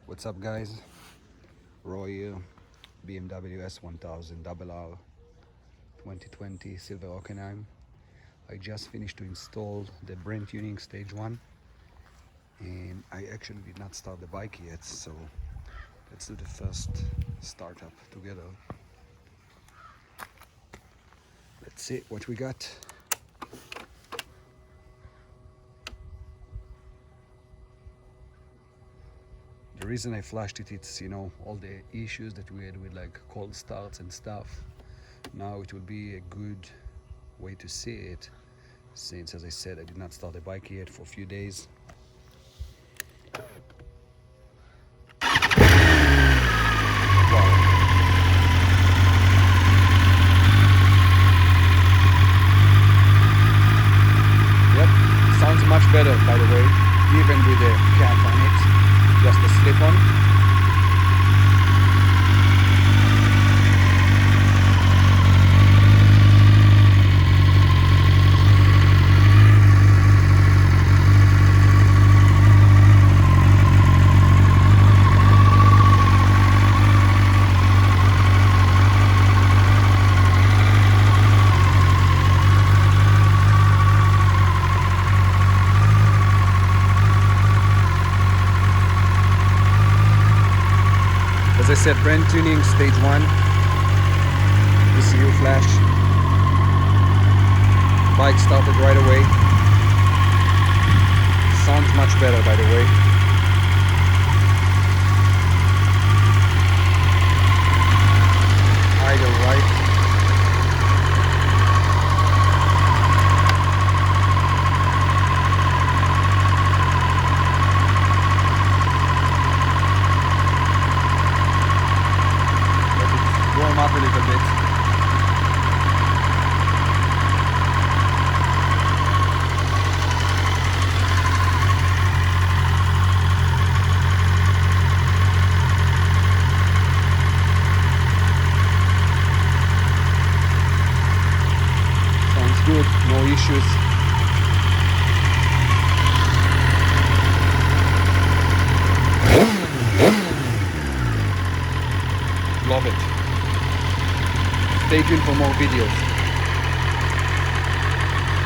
What's up, guys? Roy here, BMW S1000RR 2020 Silver Hockenheim. I just finished to install the BrenTuning Stage 1 and I actually did not start the bike yet, so let's do the first startup together. Let's see what we got. The reason I flashed it, it's all the issues that we had with like cold starts and stuff. Now it will be a good way to see it, since, as I said, I did not start the bike yet for a few days. Wow. Yep, sounds much better, by the way, even with the cap on it, just a slip-on. As I said, BrenTuning Stage 1, ECU flash, bike started right away, sounds much better, by the way. Idle right. Warm up a little bit. Sounds good, no issues. Love it. Stay tuned for more videos.